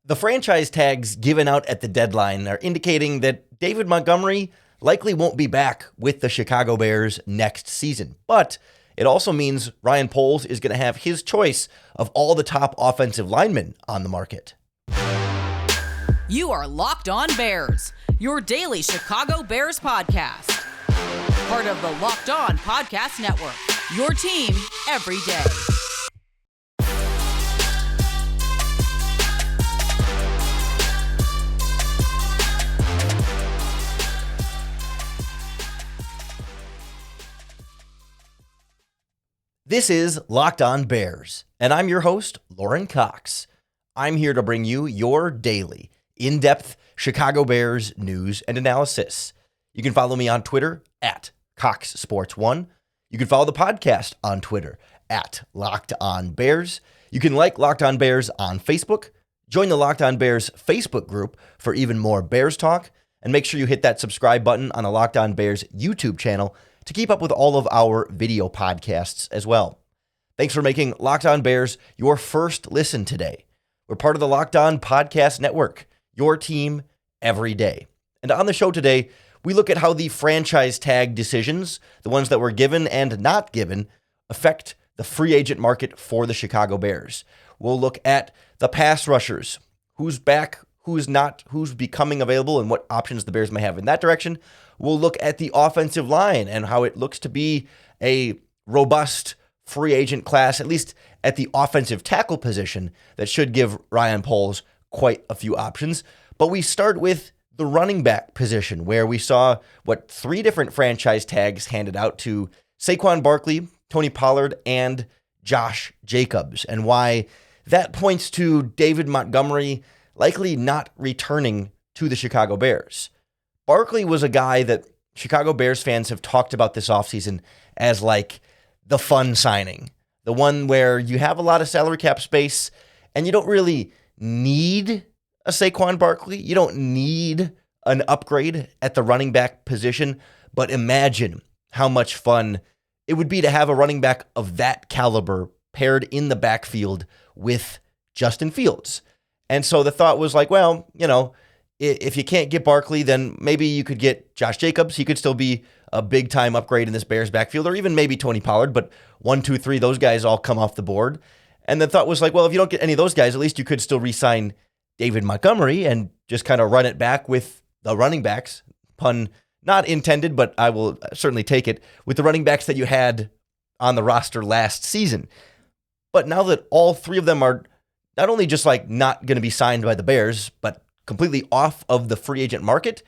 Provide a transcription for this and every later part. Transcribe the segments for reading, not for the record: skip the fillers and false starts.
The franchise tags given out at the deadline are indicating that David Montgomery likely won't be back with the Chicago Bears next season. But it also means Ryan Poles is going to have his choice of all the top offensive linemen on the market. You are Locked On Bears, your daily Chicago Bears podcast. Part of the Locked On Podcast Network, your team every day. This is Locked On Bears, and I'm your host, Lorin Cox. I'm here to bring you your daily, in-depth Chicago Bears news and analysis. You can follow me on Twitter at CoxSports1. You can follow the podcast on Twitter at Locked On Bears. You can like Locked On Bears on Facebook. Join the Locked On Bears Facebook group for even more Bears talk. And make sure you hit that subscribe button on the Locked On Bears YouTube channel to keep up with all of our video podcasts as well. Thanks for making Locked On Bears your first listen today. We're part of the Locked On Podcast Network, your team every day. And on the show today, we look at how the franchise tag decisions, the ones that were given and not given, affect the free agent market for the Chicago Bears. We'll look at the pass rushers, who's back, who's not, who's becoming available, and what options the Bears may have in that direction. We'll look at the offensive line and how it looks to be a robust free agent class, at least at the offensive tackle position, that should give Ryan Poles quite a few options. But we start with the running back position, where we saw, three different franchise tags handed out to Saquon Barkley, Tony Pollard, and Josh Jacobs, and why that points to David Montgomery likely not returning to the Chicago Bears. Barkley was a guy that Chicago Bears fans have talked about this offseason as like the fun signing, the one where you have a lot of salary cap space and you don't really need a Saquon Barkley. You don't need an upgrade at the running back position, but imagine how much fun it would be to have a running back of that caliber paired in the backfield with Justin Fields. And so the thought was like, well, if you can't get Barkley, then maybe you could get Josh Jacobs. He could still be a big-time upgrade in this Bears backfield, or even maybe Tony Pollard, but 1, 2, 3, those guys all come off the board. And the thought was like, well, if you don't get any of those guys, at least you could still re-sign David Montgomery and just kind of run it back with the running backs, pun not intended, but I will certainly take it, with the running backs that you had on the roster last season. But now that all three of them are not only just like not going to be signed by the Bears, but completely off of the free agent market,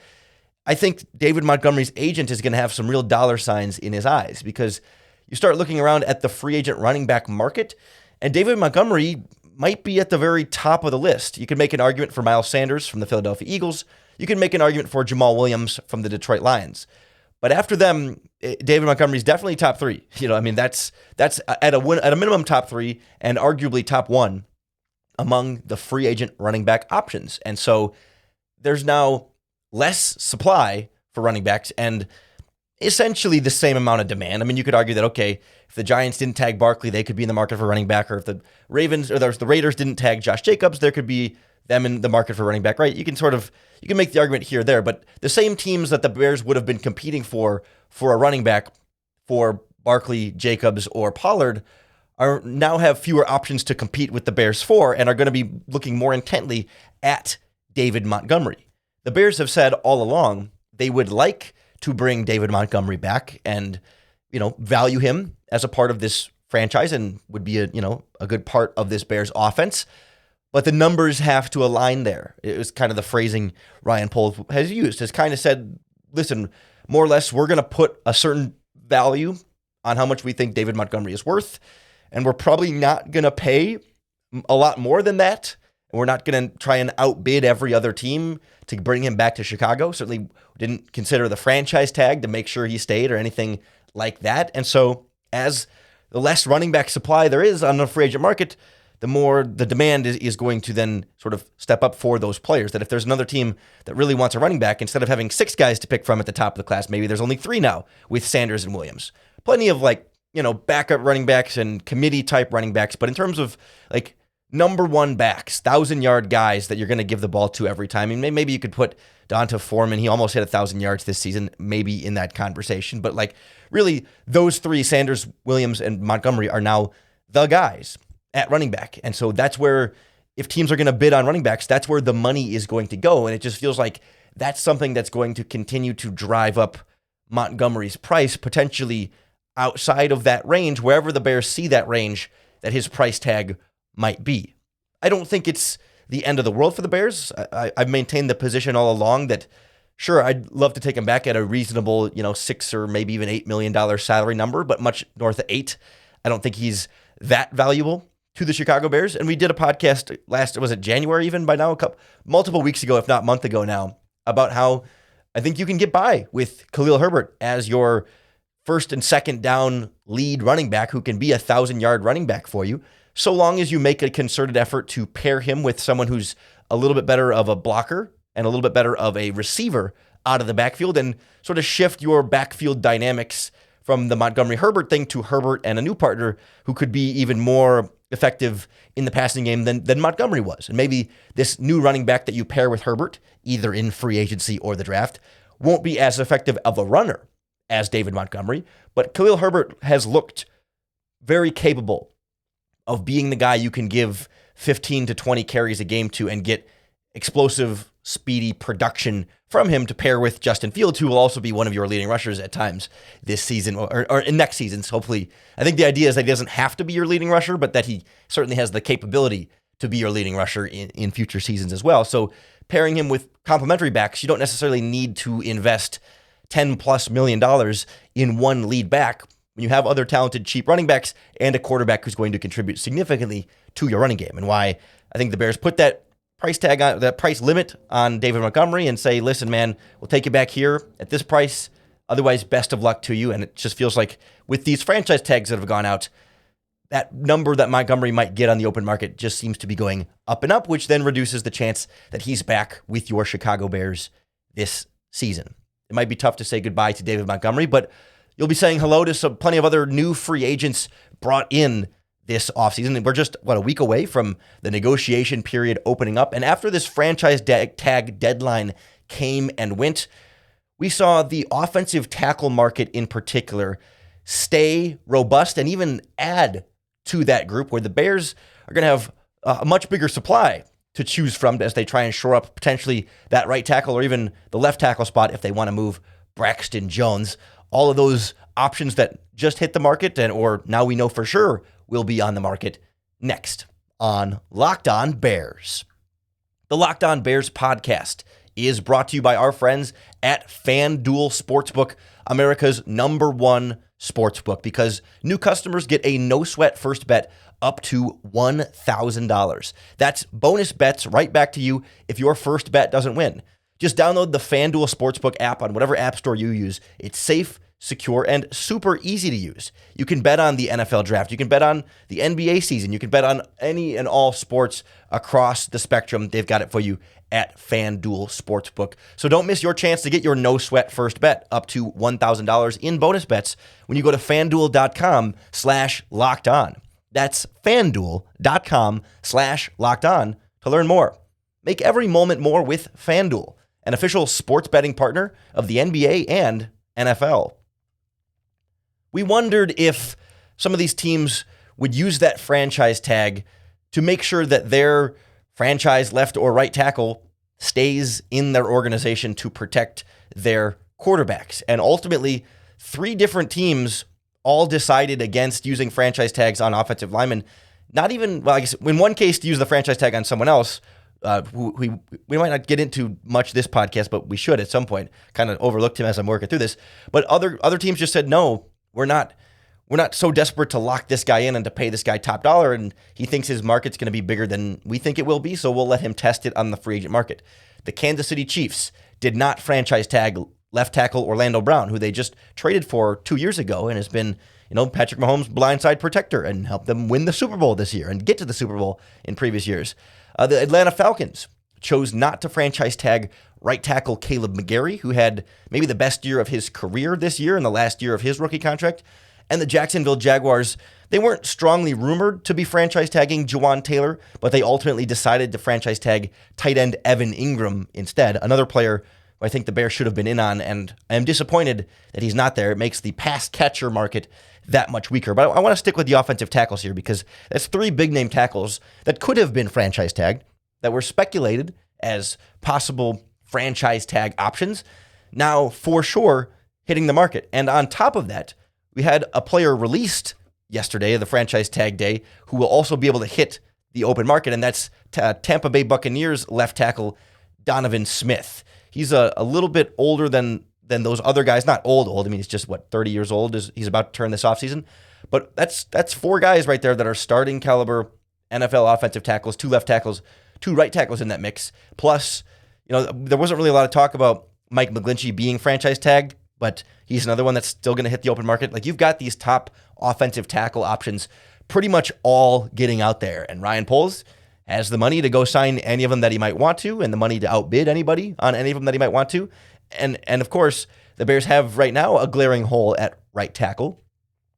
I think David Montgomery's agent is going to have some real dollar signs in his eyes, because you start looking around at the free agent running back market, and David Montgomery might be at the very top of the list. You could make an argument for Miles Sanders from the Philadelphia Eagles. You can make an argument for Jamal Williams from the Detroit Lions. But after them, David Montgomery's definitely top three. That's at a minimum top three, and arguably top one among the free agent running back options. And so there's now less supply for running backs and essentially the same amount of demand. I mean, you could argue that, okay, if the Giants didn't tag Barkley, they could be in the market for running back, or if the Raiders didn't tag Josh Jacobs, there could be them in the market for running back, right? You can make the argument here or there, but the same teams that the Bears would have been competing for a running back for Barkley, Jacobs, or Pollard are now have fewer options to compete with the Bears for, and are going to be looking more intently at David Montgomery. The Bears have said all along they would like to bring David Montgomery back and, value him as a part of this franchise and would be a good part of this Bears offense. But the numbers have to align there. It was kind of the phrasing Ryan Poles has kind of said, listen, more or less, we're going to put a certain value on how much we think David Montgomery is worth, and we're probably not going to pay a lot more than that. And we're not going to try and outbid every other team to bring him back to Chicago. Certainly didn't consider the franchise tag to make sure he stayed or anything like that. And so as the less running back supply there is on the free agent market, the more the demand is going to then sort of step up for those players. That if there's another team that really wants a running back, instead of having 6 guys to pick from at the top of the class, maybe there's only 3 now with Sanders and Williams. Plenty of backup running backs and committee type running backs. But in terms of number one backs, 1,000-yard guys that you're going to give the ball to every time. I mean, maybe you could put Donta Foreman. He almost hit 1,000 yards this season, maybe in that conversation. But like really, those three, Sanders, Williams, and Montgomery, are now the guys at running back. And so that's where, if teams are going to bid on running backs, that's where the money is going to go. And it just feels like that's something that's going to continue to drive up Montgomery's price, potentially outside of that range, wherever the Bears see that range, that his price tag might be. I don't think it's the end of the world for the Bears. I've maintained the position all along that, sure, I'd love to take him back at a reasonable, $6 or maybe even $8 million salary number, but much north of 8. I don't think he's that valuable to the Chicago Bears. And we did a podcast was it January even by now, multiple weeks ago, if not a month ago now, about how I think you can get by with Khalil Herbert as your first and second down lead running back who can be 1,000-yard running back for you, so long as you make a concerted effort to pair him with someone who's a little bit better of a blocker and a little bit better of a receiver out of the backfield, and sort of shift your backfield dynamics from the Montgomery Herbert thing to Herbert and a new partner who could be even more effective in the passing game than Montgomery was. And maybe this new running back that you pair with Herbert, either in free agency or the draft, won't be as effective of a runner as David Montgomery, but Khalil Herbert has looked very capable of being the guy you can give 15 to 20 carries a game to and get explosive, speedy production from him to pair with Justin Fields, who will also be one of your leading rushers at times this season or in next seasons, hopefully. I think the idea is that he doesn't have to be your leading rusher, but that he certainly has the capability to be your leading rusher in future seasons as well. So pairing him with complementary backs, you don't necessarily need to invest $10+ million in one lead back when you have other talented, cheap running backs and a quarterback who's going to contribute significantly to your running game. And why I think the Bears put that price tag on, that price limit on David Montgomery, and say, listen, man, we'll take you back here at this price. Otherwise, best of luck to you. And it just feels like with these franchise tags that have gone out, that number that Montgomery might get on the open market just seems to be going up and up, which then reduces the chance that he's back with your Chicago Bears this season. It might be tough to say goodbye to David Montgomery, but you'll be saying hello to plenty of other new free agents brought in this offseason. And we're just, a week away from the negotiation period opening up. And after this franchise tag deadline came and went, we saw the offensive tackle market in particular stay robust and even add to that group, where the Bears are going to have a much bigger supply to choose from as they try and shore up potentially that right tackle or even the left tackle spot if they want to move Braxton Jones. All of those options that just hit the market or now we know for sure will be on the market next on Locked On Bears. The Locked On Bears podcast is brought to you by our friends at FanDuel Sportsbook, America's #1 sportsbook, because new customers get a no-sweat first bet up to $1,000. That's bonus bets right back to you if your first bet doesn't win. Just download the FanDuel Sportsbook app on whatever app store you use. It's safe, secure, and super easy to use. You can bet on the NFL draft. You can bet on the NBA season. You can bet on any and all sports across the spectrum. They've got it for you at FanDuel Sportsbook. So don't miss your chance to get your no-sweat first bet up to $1,000 in bonus bets when you go to FanDuel.com/lockedon. That's FanDuel.com/lockedon to learn more. Make every moment more with FanDuel, an official sports betting partner of the NBA and NFL. We wondered if some of these teams would use that franchise tag to make sure that their franchise left or right tackle stays in their organization to protect their quarterbacks. And ultimately, 3 different teams all decided against using franchise tags on offensive linemen. Not even, I guess in one case to use the franchise tag on someone else, who we might not get into much this podcast, but we should at some point. Kind of overlooked him as I'm working through this. But other teams just said, no, we're not so desperate to lock this guy in and to pay this guy top dollar, and he thinks his market's going to be bigger than we think it will be, so we'll let him test it on the free agent market. The Kansas City Chiefs did not franchise tag left tackle Orlando Brown, who they just traded for 2 years ago and has been, Patrick Mahomes' blindside protector and helped them win the Super Bowl this year and get to the Super Bowl in previous years. The Atlanta Falcons chose not to franchise tag right tackle Caleb McGarry, who had maybe the best year of his career this year and the last year of his rookie contract. And the Jacksonville Jaguars, they weren't strongly rumored to be franchise tagging Jawaan Taylor, but they ultimately decided to franchise tag tight end Evan Ingram instead, another player who I think the Bears should have been in on, and I am disappointed that he's not there. It makes the pass catcher market that much weaker. But I want to stick with the offensive tackles here because that's 3 big-name tackles that could have been franchise tagged, that were speculated as possible franchise tag options, now for sure hitting the market. And on top of that, we had a player released yesterday, the franchise tag day, who will also be able to hit the open market, and that's Tampa Bay Buccaneers left tackle Donovan Smith. He's a little bit older than those other guys. Not old. I mean, he's just, 30 years old? He's about to turn this offseason. But that's 4 guys right there that are starting caliber NFL offensive tackles, 2 left tackles, 2 right tackles in that mix. Plus, there wasn't really a lot of talk about Mike McGlinchey being franchise tagged, but he's another one that's still going to hit the open market. Like, you've got these top offensive tackle options pretty much all getting out there. And Ryan Poles has the money to go sign any of them that he might want to, and the money to outbid anybody on any of them that he might want to. And of course, the Bears have right now a glaring hole at right tackle.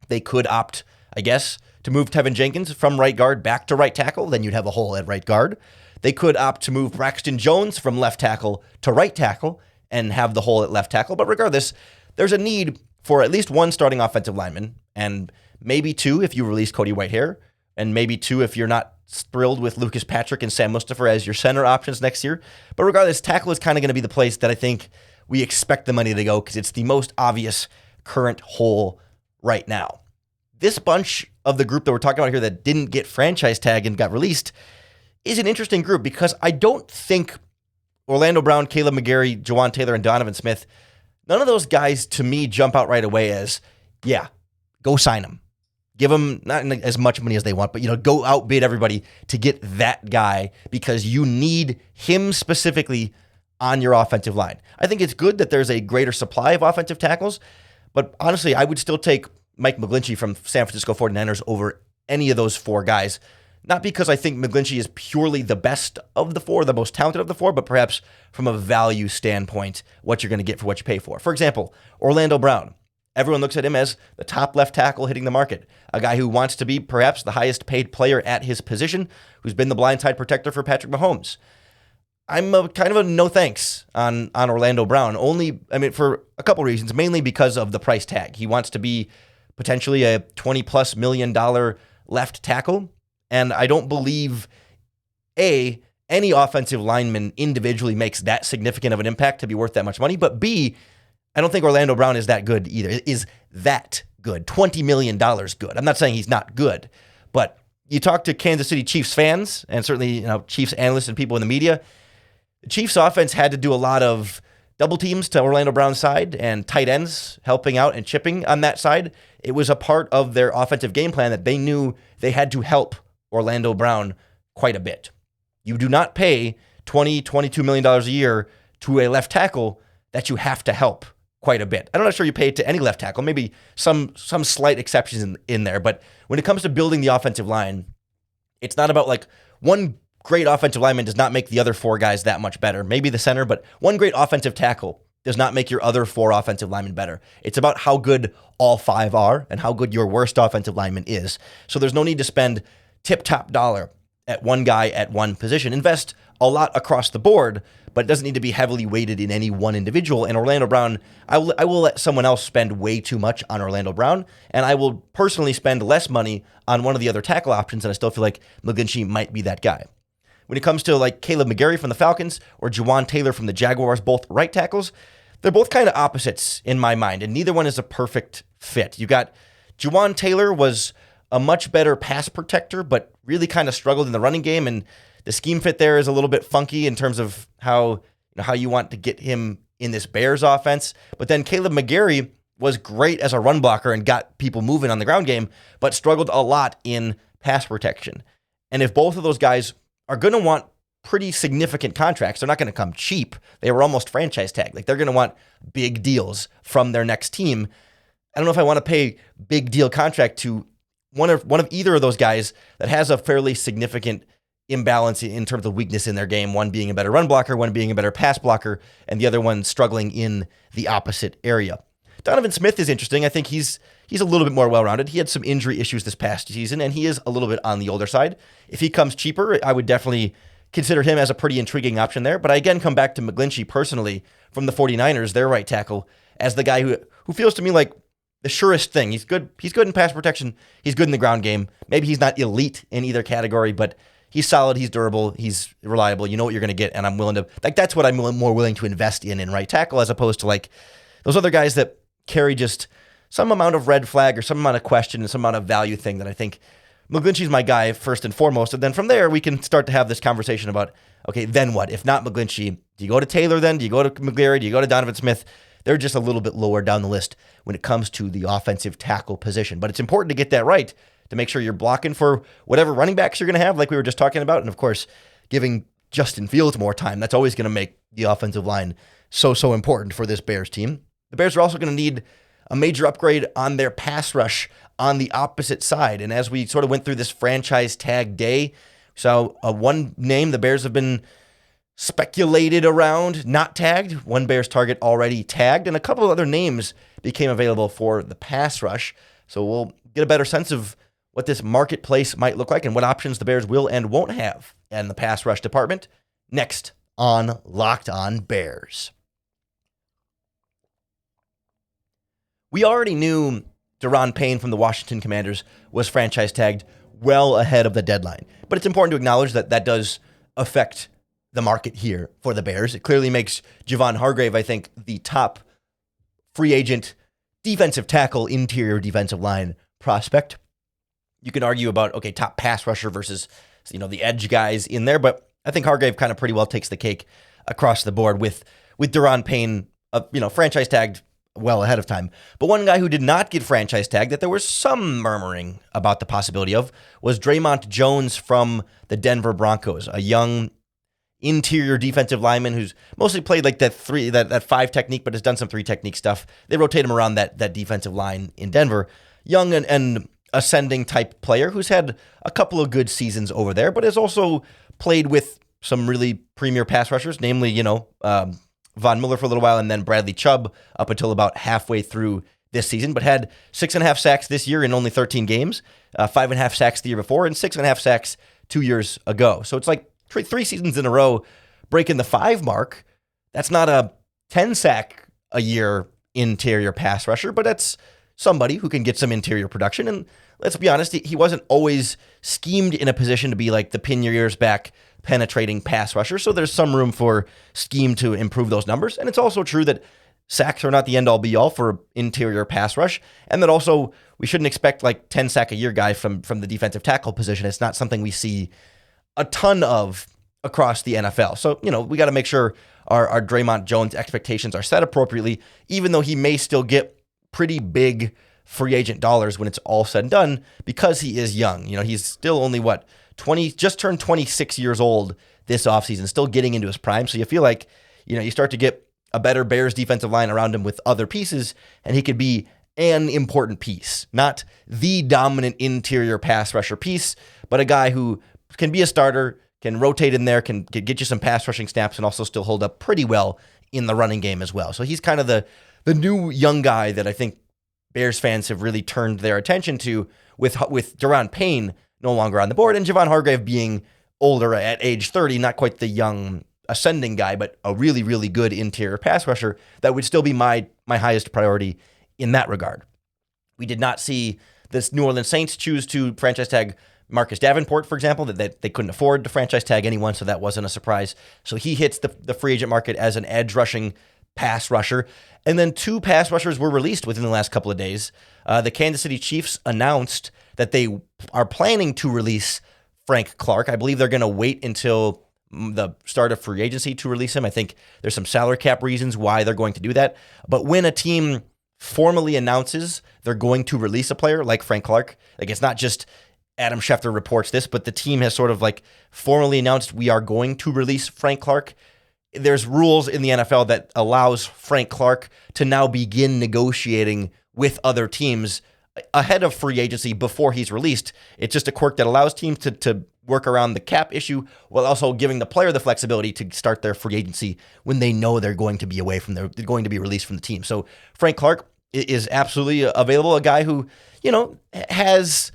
They could opt, I guess, to move Tevin Jenkins from right guard back to right tackle. Then you'd have a hole at right guard. They could opt to move Braxton Jones from left tackle to right tackle and have the hole at left tackle. But regardless, there's a need for at least 1 starting offensive lineman, and maybe 2 if you release Cody Whitehair, and maybe 2 if you're not thrilled with Lucas Patrick and Sam Mustipher as your center options next year. But regardless, tackle is kind of going to be the place that I think we expect the money to go because it's the most obvious current hole right now. This bunch of the group that we're talking about here that didn't get franchise tag and got released is an interesting group because I don't think Orlando Brown, Caleb McGarry, Jawaan Taylor, and Donovan Smith, none of those guys to me jump out right away as, yeah, go sign them. Give them not as much money as they want, but go outbid everybody to get that guy because you need him specifically on your offensive line. I think it's good that there's a greater supply of offensive tackles, but honestly, I would still take Mike McGlinchey from San Francisco 49ers over any of those 4 guys. Not because I think McGlinchey is purely the best of the 4, the most talented of the 4, but perhaps from a value standpoint, what you're going to get for what you pay for. For example, Orlando Brown. Everyone looks at him as the top left tackle hitting the market, a guy who wants to be perhaps the highest paid player at his position, who's been the blindside protector for Patrick Mahomes. I'm kind of a no thanks on Orlando Brown, for a couple reasons, mainly because of the price tag. He wants to be potentially a $20+ million left tackle. And I don't believe, A, any offensive lineman individually makes that significant of an impact to be worth that much money. But B, I don't think Orlando Brown is that good either. Is that good? $20 million good. I'm not saying he's not good. But you talk to Kansas City Chiefs fans, and certainly Chiefs analysts and people in the media, the Chiefs offense had to do a lot of double teams to Orlando Brown's side and tight ends helping out and chipping on that side. It was a part of their offensive game plan that they knew they had to help Orlando Brown quite a bit. You do not pay $22 million a year to a left tackle that you have to help quite a bit. I'm not sure you pay it to any left tackle, maybe some slight exceptions in there, but when it comes to building the offensive line, it's not about like one great offensive lineman does not make the other 4 guys that much better. Maybe the center, but one great offensive tackle does not make your other 4 offensive linemen better. It's about how good all 5 are and how good your worst offensive lineman is. So there's no need to spend tip-top dollar at one guy at one position. Invest a lot across the board, but it doesn't need to be heavily weighted in any one individual. And Orlando Brown, I will let someone else spend way too much on Orlando Brown, and I will personally spend less money on one of the other tackle options, and I still feel like McGlinchey might be that guy. When it comes to like Caleb McGarry from the Falcons or Jawaan Taylor from the Jaguars, both right tackles, they're both kind of opposites in my mind, and neither one is a perfect fit. You got Jawaan Taylor was a much better pass protector, but really kind of struggled in the running game. And the scheme fit there is a little bit funky in terms of how you want to get him in this Bears offense. But then Caleb McGarry was great as a run blocker and got people moving on the ground game, but struggled a lot in pass protection. And if both of those guys are going to want pretty significant contracts, they're not going to come cheap. They were almost franchise tag. Like, they're going to want big deals from their next team. I don't know if I want to pay big deal contract to one of either of those guys that has a fairly significant imbalance in terms of weakness in their game, one being a better run blocker, one being a better pass blocker, and the other one struggling in the opposite area. Donovan Smith is interesting. I think he's a little bit more well-rounded. He had some injury issues this past season, and he is a little bit on the older side. If he comes cheaper, I would definitely consider him as a pretty intriguing option there. But I again come back to McGlinchey personally from the 49ers, their right tackle, as the guy who feels to me like the surest thing. He's good in pass protection. He's good in the ground game. Maybe he's not elite in either category, but he's solid, he's durable, he's reliable. You know what you're going to get, and I'm willing to, that's what I'm more willing to invest in right tackle, as opposed to like those other guys that carry just some amount of red flag or some amount of question and some amount of value thing that I think McGlinchey's my guy first and foremost. And then from there, we can start to have this conversation about, okay, then what? If not McGlinchey, do you go to Taylor then? Do you go to McGarry? Do you go to Donovan Smith? They're just a little bit lower down the list when it comes to the offensive tackle position. But it's important to get that right, to make sure you're blocking for whatever running backs you're going to have, like we were just talking about. And of course, giving Justin Fields more time. That's always going to make the offensive line so important for this Bears team. The Bears are also going to need a major upgrade on their pass rush on the opposite side. And as we sort of went through this franchise tag day, so one name the Bears have been speculated around, not tagged. One Bears target already tagged, and a couple of other names became available for the pass rush. So we'll get a better sense of what this marketplace might look like and what options the Bears will and won't have in the pass rush department next on Locked On Bears. We already knew Daron Payne from the Washington Commanders was franchise tagged well ahead of the deadline, but it's important to acknowledge that that does affect the market here for the Bears. It clearly makes Javon Hargrave, I think, the top free agent defensive tackle, interior defensive line prospect. You can argue about, okay, top pass rusher versus, the edge guys in there, but I think Hargrave kind of pretty well takes the cake across the board with Daron Payne, franchise tagged well ahead of time. But one guy who did not get franchise tagged that there was some murmuring about the possibility of was Dre'Mont Jones from the Denver Broncos, a young interior defensive lineman who's mostly played like that 5 technique, but has done some 3 technique stuff. They rotate him around that defensive line in Denver. Young and ascending type player who's had a couple of good seasons over there, but has also played with some really premier pass rushers, namely, Von Miller for a little while, and then Bradley Chubb up until about halfway through this season, but had 6.5 sacks this year in only 13 games, 5.5 sacks the year before, and 6.5 sacks 2 years ago. So it's like 3 seasons in a row breaking the 5 mark. That's not a 10 sack a year interior pass rusher, but that's somebody who can get some interior production. And let's be honest, he wasn't always schemed in a position to be like the pin your ears back penetrating pass rusher. So there's some room for scheme to improve those numbers. And it's also true that sacks are not the end all be all for interior pass rush. And that also we shouldn't expect like 10 sack a year guy from the defensive tackle position. It's not something we see a ton of across the NFL. So, we got to make sure our Dre'Mont Jones expectations are set appropriately, even though he may still get pretty big free agent dollars when it's all said and done, because he is young. He's still only 20, just turned 26 years old this offseason, still getting into his prime. So you feel like, you start to get a better Bears defensive line around him with other pieces, and he could be an important piece, not the dominant interior pass rusher piece, but a guy who can be a starter, can rotate in there, can get you some pass rushing snaps, and also still hold up pretty well in the running game as well. So he's kind of the new young guy that I think Bears fans have really turned their attention to with Daron Payne no longer on the board, and Javon Hargrave being older at age 30, not quite the young ascending guy, but a really, really good interior pass rusher. That would still be my highest priority in that regard. We did not see this New Orleans Saints choose to franchise tag Marcus Davenport, for example, that they couldn't afford to franchise tag anyone, so that wasn't a surprise. So he hits the free agent market as an edge rushing pass rusher. And then 2 pass rushers were released within the last couple of days. The Kansas City Chiefs announced that they are planning to release Frank Clark. I believe they're going to wait until the start of free agency to release him. I think there's some salary cap reasons why they're going to do that. But when a team formally announces they're going to release a player like Frank Clark, like it's not just Adam Schefter reports this, but the team has sort of like formally announced we are going to release Frank Clark. There's rules in the NFL that allows Frank Clark to now begin negotiating with other teams ahead of free agency before he's released. It's just a quirk that allows teams to work around the cap issue while also giving the player the flexibility to start their free agency when they know they're going to be released from the team. So Frank Clark, is absolutely available. A guy who, has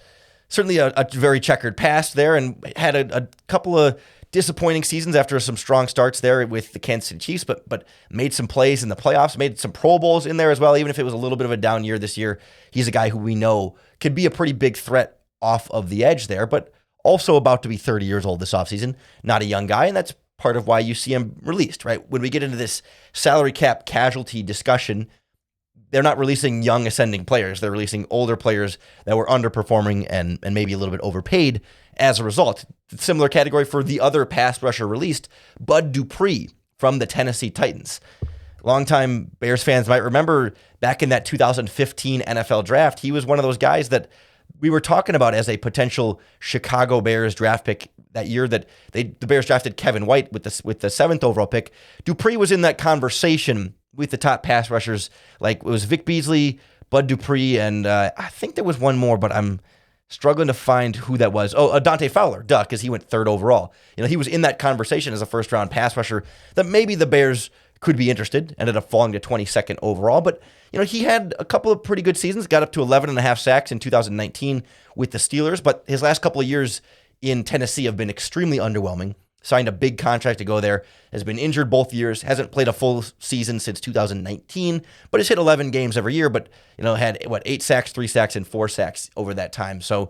certainly a very checkered past there and had a couple of disappointing seasons after some strong starts there with the Kansas City Chiefs, but made some plays in the playoffs, made some Pro Bowls in there as well. Even if it was a little bit of a down year this year, he's a guy who we know could be a pretty big threat off of the edge there, but also about to be 30 years old this offseason. Not a young guy, and that's part of why you see him released, right? When we get into this salary cap casualty discussion, they're not releasing young ascending players. They're releasing older players that were underperforming and maybe a little bit overpaid as a result. Similar category for the other pass rusher released, Bud Dupree from the Tennessee Titans. Longtime Bears fans might remember back in that 2015 NFL draft, he was one of those guys that we were talking about as a potential Chicago Bears draft pick that year that the Bears drafted Kevin White with the 7th overall pick. Dupree was in that conversation with the top pass rushers. Like, it was Vic Beasley, Bud Dupree, and I think there was one more, but I'm struggling to find who that was. Oh, Dante Fowler, because he went 3rd overall. He was in that conversation as a first-round pass rusher that maybe the Bears could be interested, ended up falling to 22nd overall, but he had a couple of pretty good seasons, got up to 11.5 sacks in 2019 with the Steelers, but his last couple of years in Tennessee have been extremely underwhelming. Signed a big contract to go there, has been injured both years, hasn't played a full season since 2019, but has hit 11 games every year, but had 8 sacks, 3 sacks, and 4 sacks over that time. So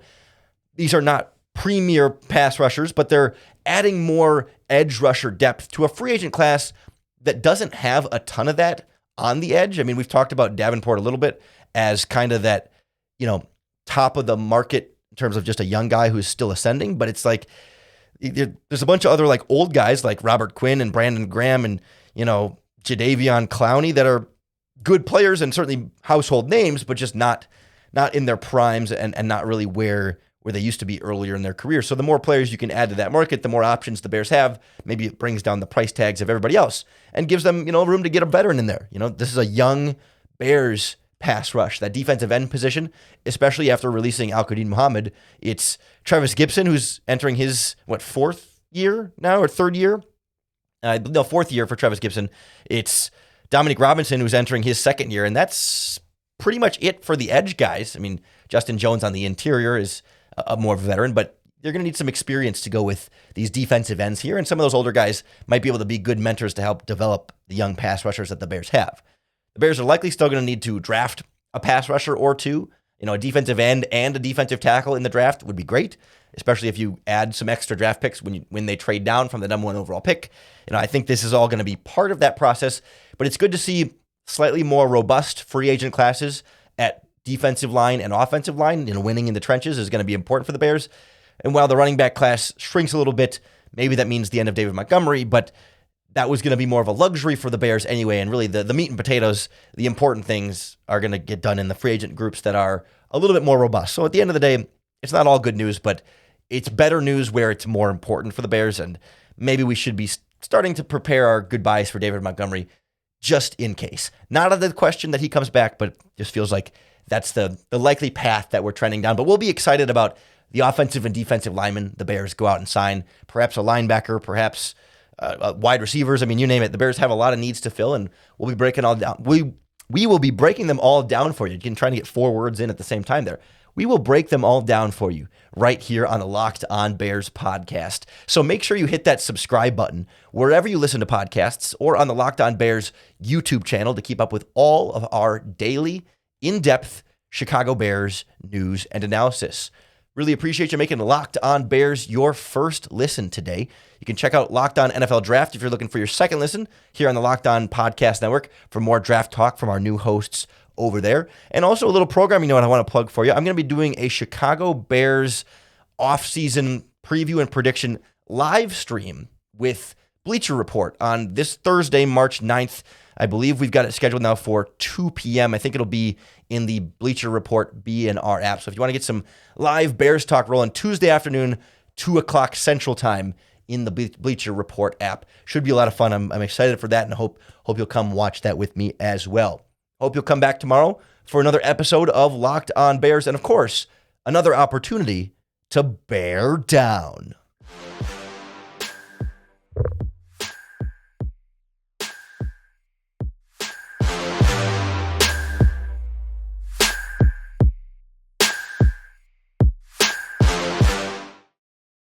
these are not premier pass rushers, but they're adding more edge rusher depth to a free agent class that doesn't have a ton of that on the edge. I mean, we've talked about Davenport a little bit as kind of that, top of the market in terms of just a young guy who's still ascending, but it's like, there's a bunch of other like old guys like Robert Quinn and Brandon Graham and, Jadeveon Clowney that are good players and certainly household names, but just not in their primes and not really where they used to be earlier in their career. So the more players you can add to that market, the more options the Bears have. Maybe it brings down the price tags of everybody else and gives them, room to get a veteran in there. This is a young Bears pass rush, that defensive end position, especially after releasing Al-Qadim Muhammad. It's Travis Gibson, who's entering his, 4th year now or 3rd year? 4th year for Travis Gibson. It's Dominic Robinson, who's entering his 2nd year, and that's pretty much it for the edge guys. I mean, Justin Jones on the interior is a more veteran, but they're going to need some experience to go with these defensive ends here, and some of those older guys might be able to be good mentors to help develop the young pass rushers that the Bears have. The Bears are likely still going to need to draft a pass rusher or two. A defensive end and a defensive tackle in the draft would be great, especially if you add some extra draft picks when they trade down from the number 1 overall pick. I think this is all going to be part of that process, but it's good to see slightly more robust free agent classes at defensive line and offensive line. Winning in the trenches is going to be important for the Bears. And while the running back class shrinks a little bit, maybe that means the end of David Montgomery, but that was going to be more of a luxury for the Bears anyway, and really the meat and potatoes, the important things are going to get done in the free agent groups that are a little bit more robust. So at the end of the day, it's not all good news, but it's better news where it's more important for the Bears, and maybe we should be starting to prepare our goodbyes for David Montgomery just in case. Not out of the question that he comes back, but just feels like that's the likely path that we're trending down. But we'll be excited about the offensive and defensive linemen the Bears go out and sign, perhaps a linebacker, perhaps wide receivers. I mean, you name it. The Bears have a lot of needs to fill, and we'll be breaking all down. We will be breaking them all down for you. You can try to get 4 words in at the same time there. We will break them all down for you right here on the Locked On Bears podcast. So make sure you hit that subscribe button wherever you listen to podcasts or on the Locked On Bears YouTube channel to keep up with all of our daily, in-depth Chicago Bears news and analysis. Really appreciate you making Locked On Bears your first listen today. You can check out Locked On NFL Draft if you're looking for your second listen here on the Locked On Podcast Network for more draft talk from our new hosts over there. And also a little programming note I want to plug for you. I'm going to be doing a Chicago Bears offseason preview and prediction live stream with Bleacher Report on this Thursday, March 9th. I believe we've got it scheduled now for 2 p.m. I think it'll be in the Bleacher Report B&R app. So if you want to get some live Bears talk rolling Tuesday afternoon, 2 o'clock Central Time in the Bleacher Report app. Should be a lot of fun. I'm excited for that, and hope you'll come watch that with me as well. Hope you'll come back tomorrow for another episode of Locked On Bears, and of course, another opportunity to bear down.